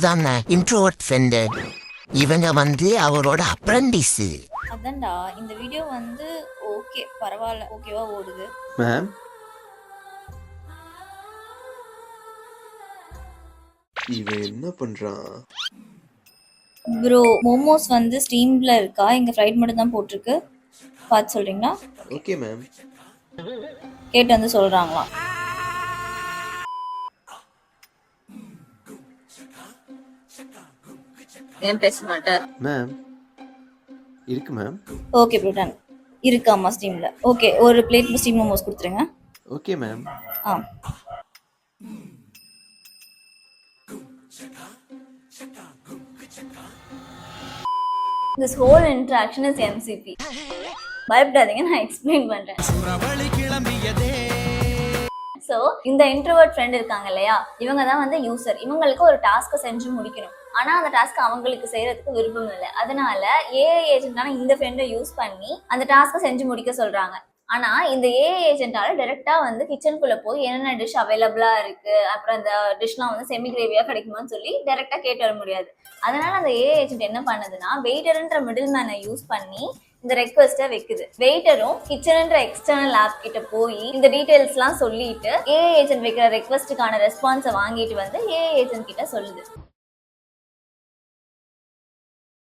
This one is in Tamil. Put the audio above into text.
தானே இன்ட்ரோவர்ட் ஃப்ரெண்டு. இவங்க அவரோட அப்ரண்டிஸ். அதான்டா இந்த வீடியோ ஓகே பரவாயில்ல, ஓகேவா ஓடுது. மேம் இவன் என்ன பண்றான்? ப்ரோ மோமோஸ் ஸ்டீம்ல இருக்கா, இங்க ஃப்ரைட் மட்டும் தான் போட்டிருக்கு, பார்த்து சொல்றீங்களா? Okay ma'am. கேட்டு சொல்றாங்களாம். ஏன் பேச மாட்டார் மேம் இருக்கு மேம். Okay bro done. இருக்காமா ஸ்டீம்ல. ஓகே ஒரு பிளேட் ஸ்டீம் மோமோஸ் கொடுத்துருங்க. Okay ma'am. Ah This whole interaction is MCP. பயப்படாதீங்க, நான் எக்ஸ்பிளைன் பண்றேன். ஸோ இந்த இன்ட்ரோவர்ட் ஃப்ரெண்ட் இருக்காங்க இல்லையா, இவங்க தான் யூசர். இவங்களுக்கு ஒரு டாஸ்க்கை செஞ்சு முடிக்கணும். ஆனால் அந்த டாஸ்க் அவங்களுக்கு செய்யறதுக்கு விருப்பம் இல்லை. அதனால ஏஐ ஏஜென்ட்டான இந்த ஃப்ரெண்டை யூஸ் பண்ணி அந்த டாஸ்க்கை செஞ்சு முடிக்க சொல்றாங்க. ஆனா இந்த ஏஐ ஏஜென்ட்டால டைரக்டா கிச்சனுக்குள்ள போய் என்னென்ன டிஷ் அவைலபிளா இருக்கு, அப்புறம் அந்த டிஷ்லாம் செமி கிரேவியா கிடைக்குமான்னு சொல்லி டைரக்டா கேட்டு வர முடியாது. அதனால அந்த ஏஐ ஏஜென்ட் என்ன பண்ணுதுன்னா, வெயிட்டர்ன்ற மிடில் மேனை யூஸ் பண்ணி இந்த ரெக்வஸ்ட்டை வைக்குது. வெயிட்டரும் கிச்சன்ன்ற எக்ஸ்டர்னல் ஆப் கிட்ட போய் இந்த டீடைல்ஸ்லாம் சொல்லிட்டு ஏஐ ஏஜென்ட் வைக்கிற ரெக்வஸ்ட்டுக்கான ரெஸ்பான்ஸை வாங்கிட்டு ஏஐ ஏஜென்ட் கிட்ட சொல்லுது.